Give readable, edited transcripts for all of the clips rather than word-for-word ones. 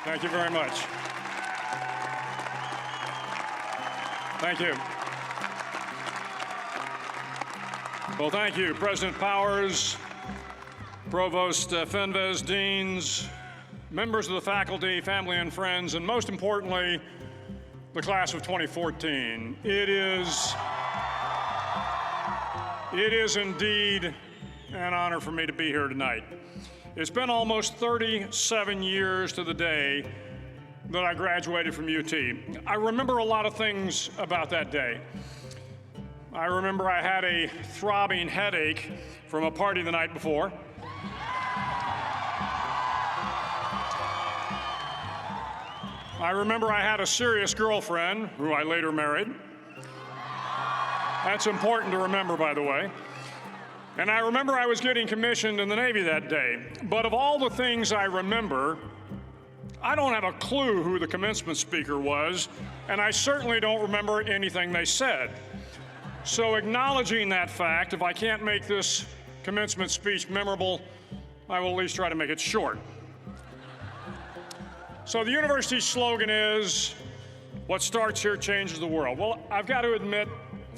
Thank you very much. Thank you. Well, thank you, President Powers, Provost Fenves, deans, members of the faculty, family and friends, and most importantly, the class of 2014. It is indeed an honor for me to be here tonight. It's been almost 37 years to the day that I graduated from UT. I remember a lot of things about that day. I remember I had a throbbing headache from a party the night before. I remember I had a serious girlfriend, who I later married. That's important to remember, by the way. And I remember I was getting commissioned in the Navy that day. But of all the things I remember, I don't have a clue who the commencement speaker was, and I certainly don't remember anything they said. So acknowledging that fact, if I can't make this commencement speech memorable, I will at least try to make it short. So the university's slogan is, "What starts here changes the world." Well, I've got to admit,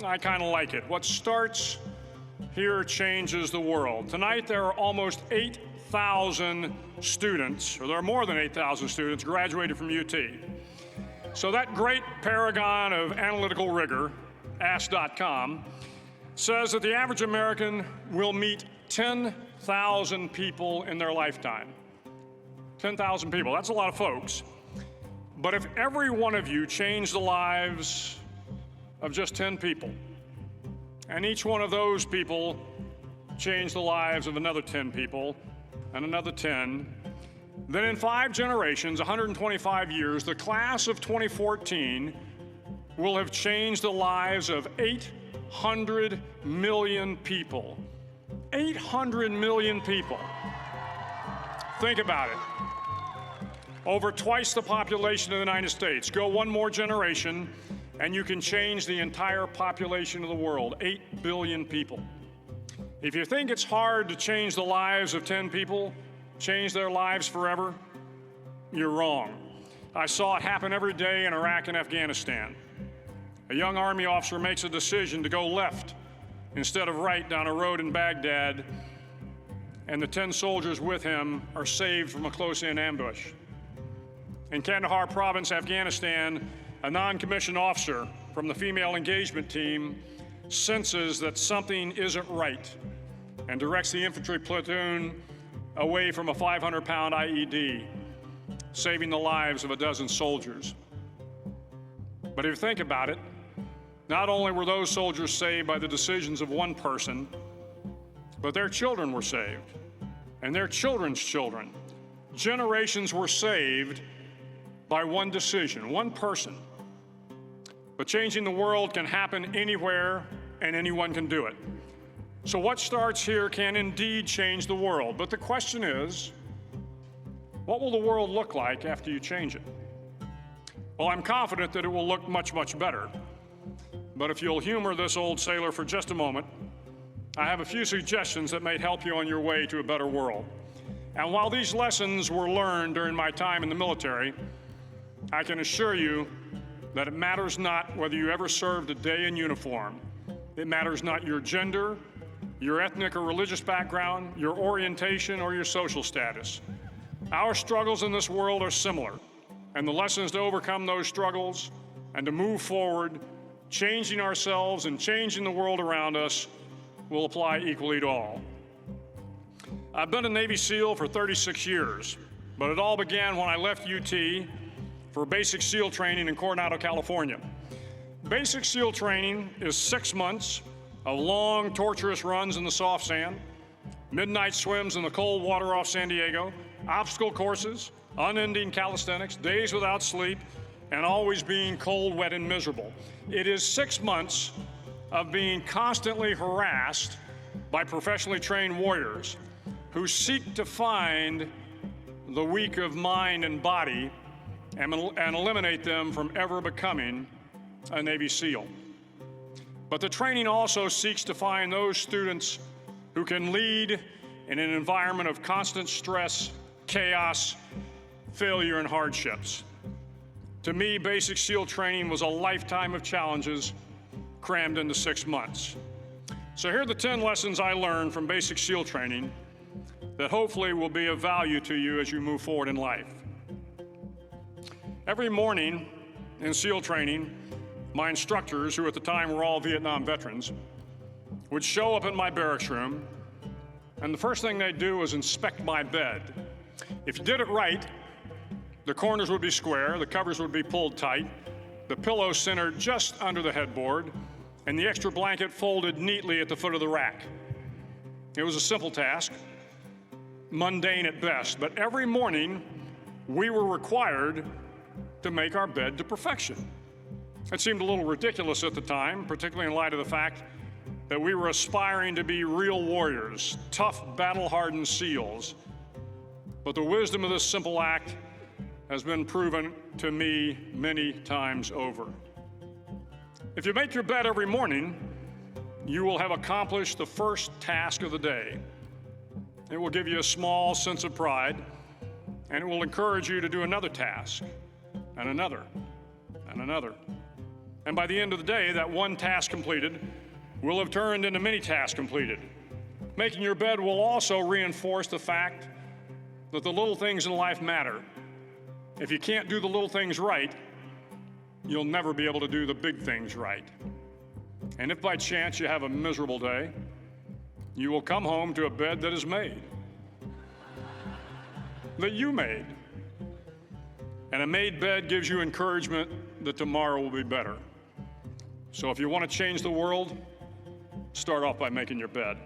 I kind of like it. What starts here changes the world. Tonight, there are almost 8,000 students, or there are more than 8,000 students graduated from UT. So that great paragon of analytical rigor, Ask.com, says that the average American will meet 10,000 people in their lifetime. 10,000 people, that's a lot of folks. But if every one of you changed the lives of just 10 people, and each one of those people changed the lives of another 10 people, and another 10, then in 5 generations, 125 years, the class of 2014 will have changed the lives of 800 million people. 800 million people. Think about it. Over twice the population of the United States. Go one more generation, and you can change the entire population of the world, 8 billion people. If you think it's hard to change the lives of 10 people, change their lives forever, you're wrong. I saw it happen every day in Iraq and Afghanistan. A young Army officer makes a decision to go left instead of right down a road in Baghdad, and the 10 soldiers with him are saved from a close-in ambush. In Kandahar province, Afghanistan, a non-commissioned officer from the female engagement team senses that something isn't right and directs the infantry platoon away from a 500-pound IED, saving the lives of a dozen soldiers. But if you think about it, not only were those soldiers saved by the decisions of one person, but their children were saved, and their children's children. Generations were saved by one decision, one person. But changing the world can happen anywhere, and anyone can do it. So what starts here can indeed change the world. But the question is, what will the world look like after you change it? Well, I'm confident that it will look much, much better. But if you'll humor this old sailor for just a moment, I have a few suggestions that may help you on your way to a better world. And while these lessons were learned during my time in the military, I can assure you that it matters not whether you ever served a day in uniform. It matters not your gender, your ethnic or religious background, your orientation, or your social status. Our struggles in this world are similar, and the lessons to overcome those struggles and to move forward, changing ourselves and changing the world around us, will apply equally to all. I've been a Navy SEAL for 36 years, but it all began when I left UT for basic SEAL training in Coronado, California. Basic SEAL training is 6 months of long, torturous runs in the soft sand, midnight swims in the cold water off San Diego, obstacle courses, unending calisthenics, days without sleep, and always being cold, wet, and miserable. It is 6 months of being constantly harassed by professionally trained warriors who seek to find the weak of mind and body and eliminate them from ever becoming a Navy SEAL. But the training also seeks to find those students who can lead in an environment of constant stress, chaos, failure, and hardships. To me, basic SEAL training was a lifetime of challenges crammed into 6 months. So here are the 10 lessons I learned from basic SEAL training that hopefully will be of value to you as you move forward in life. Every morning in SEAL training, my instructors, who at the time were all Vietnam veterans, would show up in my barracks room, and the first thing they'd do was inspect my bed. If you did it right, the corners would be square, the covers would be pulled tight, the pillow centered just under the headboard, and the extra blanket folded neatly at the foot of the rack. It was a simple task, mundane at best, but every morning we were required to make our bed to perfection. It seemed a little ridiculous at the time, particularly in light of the fact that we were aspiring to be real warriors, tough, battle-hardened SEALs. But the wisdom of this simple act has been proven to me many times over. If you make your bed every morning, you will have accomplished the first task of the day. It will give you a small sense of pride, and it will encourage you to do another task, and another, and another. And by the end of the day, that one task completed will have turned into many tasks completed. Making your bed will also reinforce the fact that the little things in life matter. If you can't do the little things right, you'll never be able to do the big things right. And if by chance you have a miserable day, you will come home to a bed that is made, that you made. And a made bed gives you encouragement that tomorrow will be better. So if you want to change the world, start off by making your bed.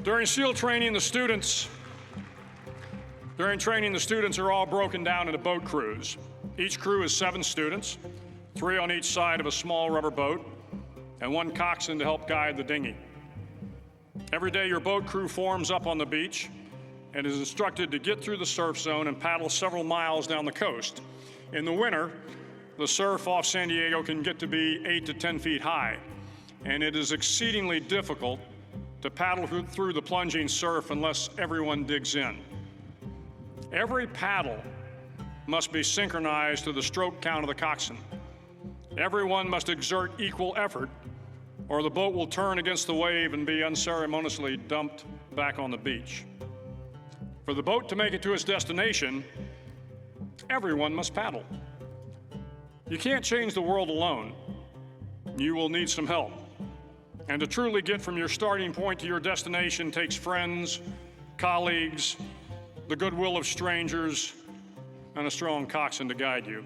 During SEAL training, the students are all broken down into boat crews. Each crew is 7 students, 3 on each side of a small rubber boat, and 1 coxswain to help guide the dinghy. Every day, your boat crew forms up on the beach and is instructed to get through the surf zone and paddle several miles down the coast. In the winter, the surf off San Diego can get to be 8 to 10 feet high, and it is exceedingly difficult to paddle through the plunging surf unless everyone digs in. Every paddle must be synchronized to the stroke count of the coxswain. Everyone must exert equal effort, or the boat will turn against the wave and be unceremoniously dumped back on the beach. For the boat to make it to its destination, everyone must paddle. You can't change the world alone. You will need some help. And to truly get from your starting point to your destination takes friends, colleagues, the goodwill of strangers, and a strong coxswain to guide you.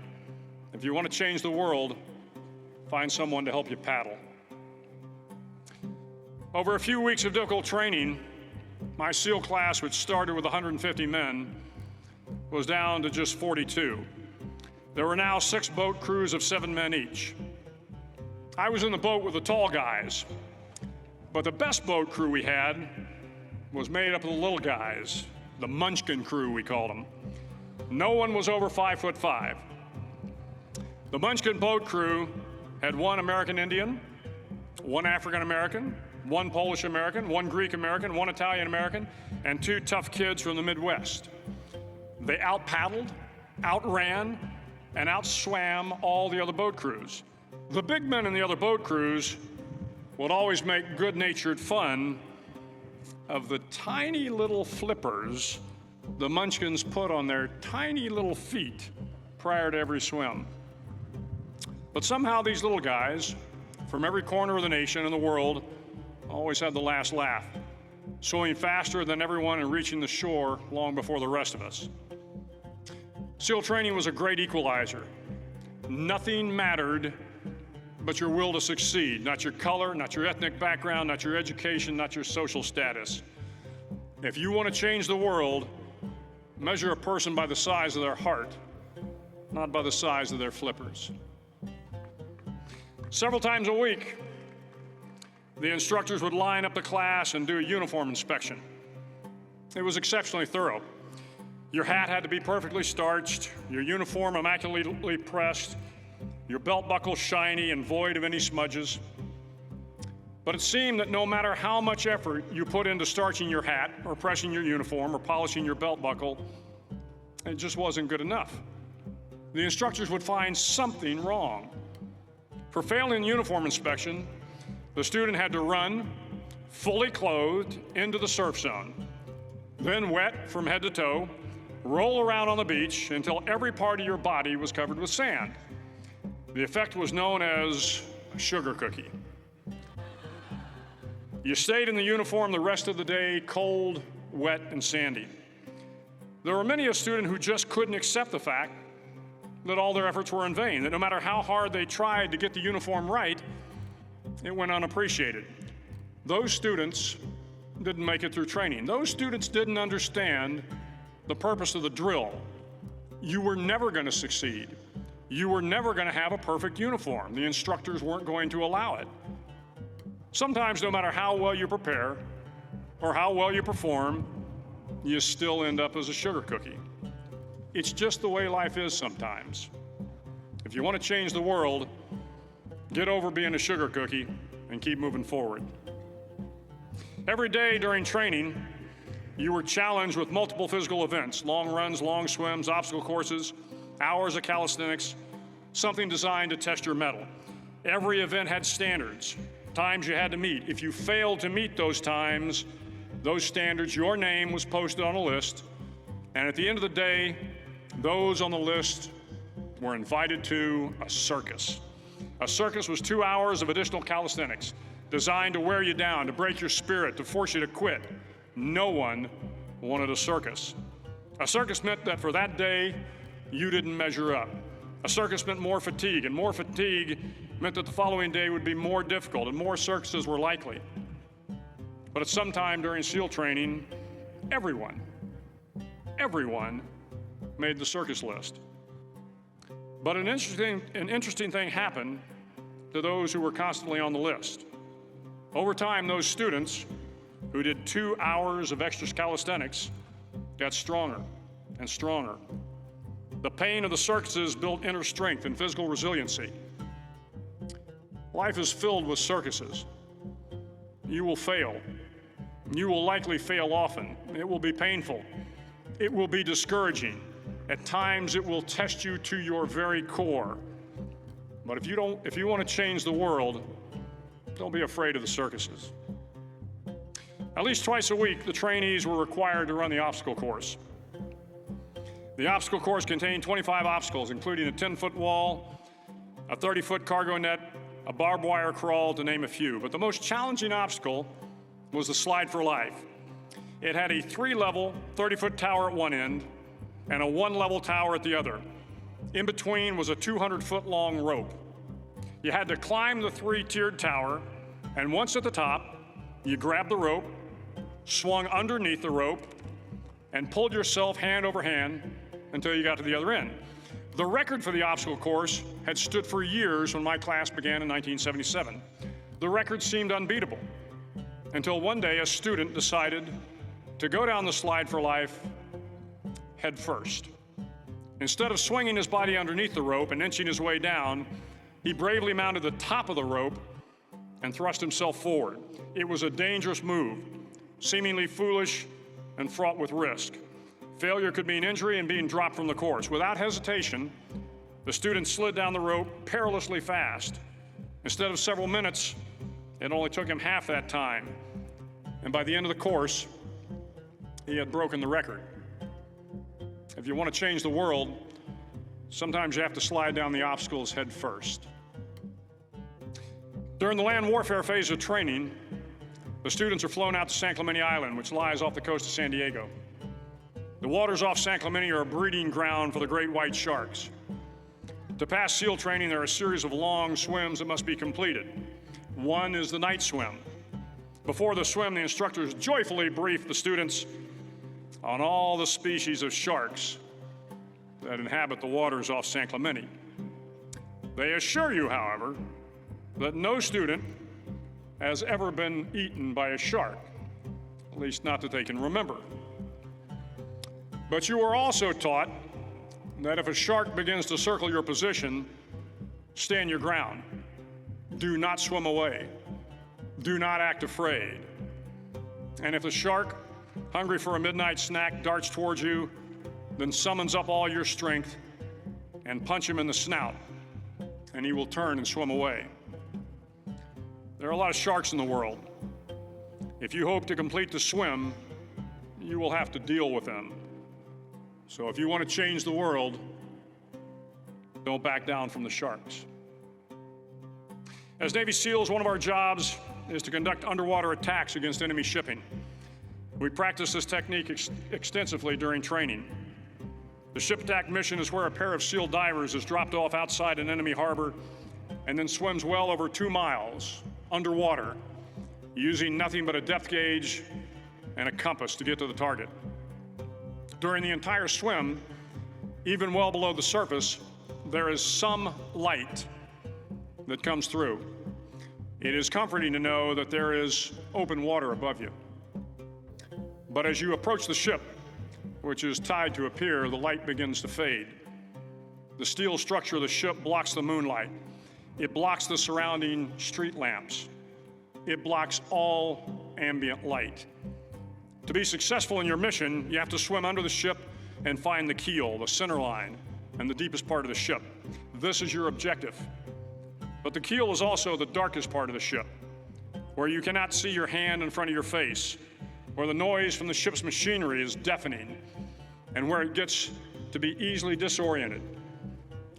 If you want to change the world, find someone to help you paddle. Over a few weeks of difficult training, my SEAL class, which started with 150 men, was down to just 42. There were now 6 boat crews of 7 men each. I was in the boat with the tall guys, but the best boat crew we had was made up of the little guys, the Munchkin crew, we called them. No one was over 5'5". The Munchkin boat crew had 1 American Indian, 1 African American, 1 Polish American, 1 Greek American, 1 Italian American, and 2 tough kids from the Midwest. They out-paddled, outran, and outswam all the other boat crews. The big men in the other boat crews would always make good-natured fun of the tiny little flippers the Munchkins put on their tiny little feet prior to every swim. But somehow these little guys from every corner of the nation and the world always had the last laugh, swimming faster than everyone and reaching the shore long before the rest of us. SEAL training was a great equalizer. Nothing mattered but your will to succeed, not your color, not your ethnic background, not your education, not your social status. If you want to change the world, measure a person by the size of their heart, not by the size of their flippers. Several times a week, the instructors would line up the class and do a uniform inspection. It was exceptionally thorough. Your hat had to be perfectly starched, your uniform immaculately pressed, your belt buckle shiny and void of any smudges. But it seemed that no matter how much effort you put into starching your hat or pressing your uniform or polishing your belt buckle, it just wasn't good enough. The instructors would find something wrong. For failing the uniform inspection, the student had to run, fully clothed, into the surf zone, then wet from head to toe, roll around on the beach until every part of your body was covered with sand. The effect was known as a sugar cookie. You stayed in the uniform the rest of the day, cold, wet, and sandy. There were many a student who just couldn't accept the fact that all their efforts were in vain, that no matter how hard they tried to get the uniform right, it went unappreciated. Those students didn't make it through training. Those students didn't understand the purpose of the drill. You were never going to succeed. You were never going to have a perfect uniform. The instructors weren't going to allow it. Sometimes, no matter how well you prepare or how well you perform, you still end up as a sugar cookie. It's just the way life is sometimes. If you want to change the world, get over being a sugar cookie and keep moving forward. Every day during training, you were challenged with multiple physical events: long runs, long swims, obstacle courses, hours of calisthenics, something designed to test your mettle. Every event had standards, times you had to meet. If you failed to meet those times, those standards, your name was posted on a list, and at the end of the day, those on the list were invited to a circus. A circus was 2 hours of additional calisthenics, designed to wear you down, to break your spirit, to force you to quit. No one wanted a circus. A circus meant that for that day, you didn't measure up. A circus meant more fatigue, and more fatigue meant that the following day would be more difficult, and more circuses were likely. But at some time during SEAL training, everyone made the circus list. But an interesting thing happened to those who were constantly on the list. Over time, those students who did 2 hours of extra calisthenics got stronger and stronger. The pain of the circuses built inner strength and physical resiliency. Life is filled with circuses. You will fail. You will likely fail often. It will be painful. It will be discouraging. At times, it will test you to your very core. But if you want to change the world, don't be afraid of the circuses. At least twice a week, the trainees were required to run the obstacle course. The obstacle course contained 25 obstacles, including a 10-foot wall, a 30-foot cargo net, a barbed wire crawl, to name a few. But the most challenging obstacle was the slide for life. It had a 3-level, 30-foot tower at one end and a 1-level tower at the other. In between was a 200-foot-long rope. You had to climb the 3-tiered tower, and once at the top, you grabbed the rope, swung underneath the rope, and pulled yourself hand over hand until you got to the other end. The record for the obstacle course had stood for years when my class began in 1977. The record seemed unbeatable until one day a student decided to go down the slide for life head first. Instead of swinging his body underneath the rope and inching his way down, he bravely mounted the top of the rope and thrust himself forward. It was a dangerous move, seemingly foolish and fraught with risk. Failure could mean injury and being dropped from the course. Without hesitation, the student slid down the rope perilously fast. Instead of several minutes, it only took him half that time. And by the end of the course, he had broken the record. If you want to change the world, sometimes you have to slide down the obstacles head first. During the land warfare phase of training, the students are flown out to San Clemente Island, which lies off the coast of San Diego. The waters off San Clemente are a breeding ground for the great white sharks. To pass SEAL training, there are a series of long swims that must be completed. One is the night swim. Before the swim, the instructors joyfully brief the students on all the species of sharks that inhabit the waters off San Clemente. They assure you, however, that no student has ever been eaten by a shark, at least not that they can remember. But you are also taught that if a shark begins to circle your position, stand your ground. Do not swim away. Do not act afraid. And if the shark, hungry for a midnight snack, darts towards you, then summons up all your strength and punch him in the snout, and he will turn and swim away. There are a lot of sharks in the world. If you hope to complete the swim, you will have to deal with them. So if you want to change the world, don't back down from the sharks. As Navy SEALs, one of our jobs is to conduct underwater attacks against enemy shipping. We practice this technique extensively during training. The ship attack mission is where a pair of SEAL divers is dropped off outside an enemy harbor and then swims well over 2 miles underwater, using nothing but a depth gauge and a compass to get to the target. During the entire swim, even well below the surface, there is some light that comes through. It is comforting to know that there is open water above you. But as you approach the ship, which is tied to a pier, the light begins to fade. The steel structure of the ship blocks the moonlight. It blocks the surrounding street lamps. It blocks all ambient light. To be successful in your mission, you have to swim under the ship and find the keel, the center line, and the deepest part of the ship. This is your objective. But the keel is also the darkest part of the ship, where you cannot see your hand in front of your face, where the noise from the ship's machinery is deafening, and where it gets to be easily disoriented,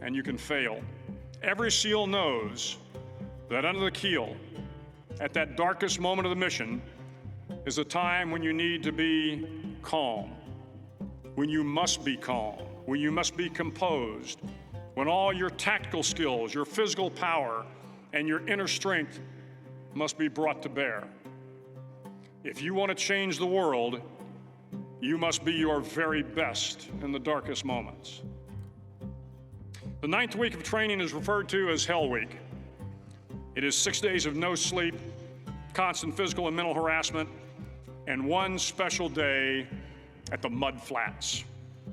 and you can fail. Every SEAL knows that under the keel, at that darkest moment of the mission, is a time when you need to be calm, when you must be calm, when you must be composed, when all your tactical skills, your physical power, and your inner strength must be brought to bear. If you want to change the world, you must be your very best in the darkest moments. The 9th week of training is referred to as Hell Week. It is 6 days of no sleep, constant physical and mental harassment, and one special day at the Mud Flats.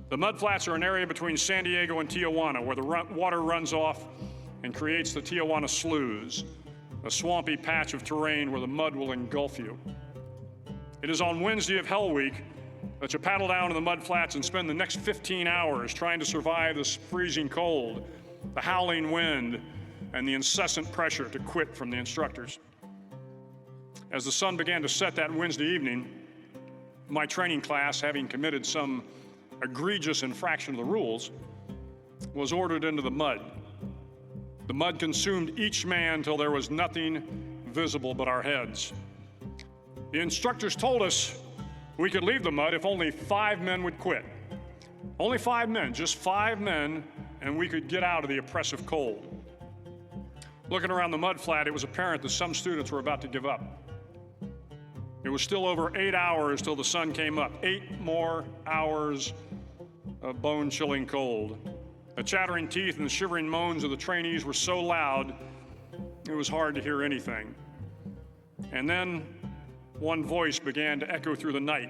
The Mud Flats are an area between San Diego and Tijuana where the water runs off and creates the Tijuana Sloughs, a swampy patch of terrain where the mud will engulf you. It is on Wednesday of Hell Week that you paddle down to the Mud Flats and spend the next 15 hours trying to survive this freezing cold, the howling wind, and the incessant pressure to quit from the instructors. As the sun began to set that Wednesday evening, my training class, having committed some egregious infraction of the rules, was ordered into the mud. The mud consumed each man till there was nothing visible but our heads. The instructors told us we could leave the mud if only 5 men would quit. Only 5 men, just 5 men, and we could get out of the oppressive cold. Looking around the mud flat, it was apparent that some students were about to give up. It was still over 8 hours till the sun came up. 8 more hours of bone-chilling cold. The chattering teeth and the shivering moans of the trainees were so loud, it was hard to hear anything. And then one voice began to echo through the night.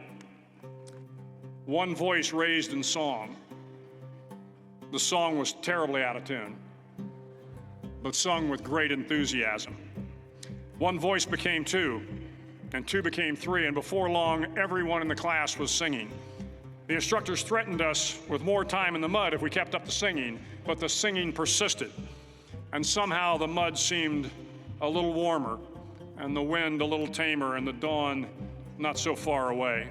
One voice raised in song. The song was terribly out of tune, but sung with great enthusiasm. One voice became 2, and 2 became 3, and before long, everyone in the class was singing. The instructors threatened us with more time in the mud if we kept up the singing, but the singing persisted, and somehow the mud seemed a little warmer, and the wind a little tamer, and the dawn not so far away.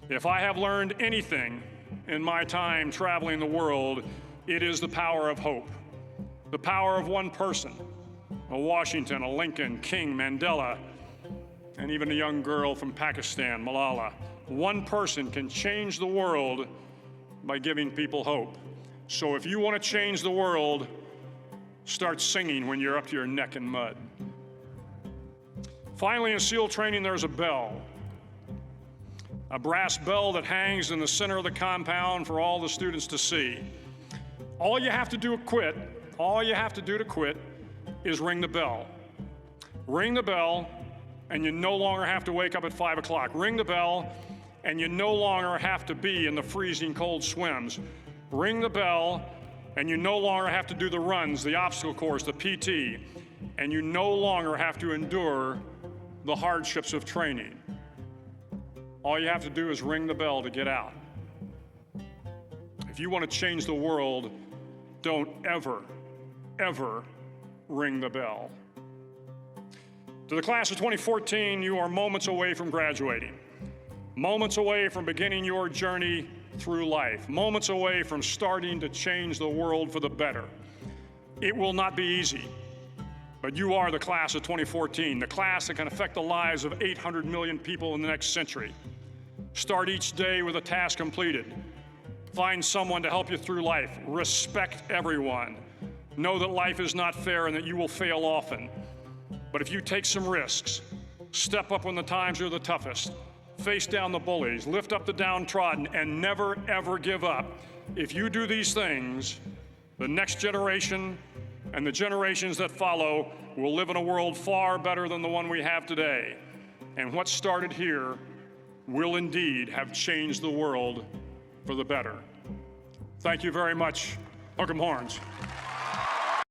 If I have learned anything in my time traveling the world, it is the power of hope, the power of one person, a Washington, a Lincoln, King, Mandela, and even a young girl from Pakistan, Malala. One person can change the world by giving people hope. So if you want to change the world, start singing when you're up to your neck in mud. Finally, in SEAL training, there's a bell. A brass bell that hangs in the center of the compound for all the students to see. All you have to do to quit is ring the bell. Ring the bell, and you no longer have to wake up at 5 o'clock. Ring the bell, and you no longer have to be in the freezing cold swims. Ring the bell, and you no longer have to do the runs, the obstacle course, the PT, and you no longer have to endure the hardships of training. All you have to do is ring the bell to get out. If you want to change the world, don't ever, ever ring the bell. To the class of 2014, you are moments away from graduating, moments away from beginning your journey through life, moments away from starting to change the world for the better. It will not be easy, but you are the class of 2014, the class that can affect the lives of 800 million people in the next century. Start each day with a task completed. Find someone to help you through life. Respect everyone. Know that life is not fair and that you will fail often. But if you take some risks, step up when the times are the toughest, face down the bullies, lift up the downtrodden, and never, ever give up. If you do these things, the next generation and the generations that follow will live in a world far better than the one we have today. And what started here will indeed have changed the world for the better. Thank you very much. Hook 'em horns.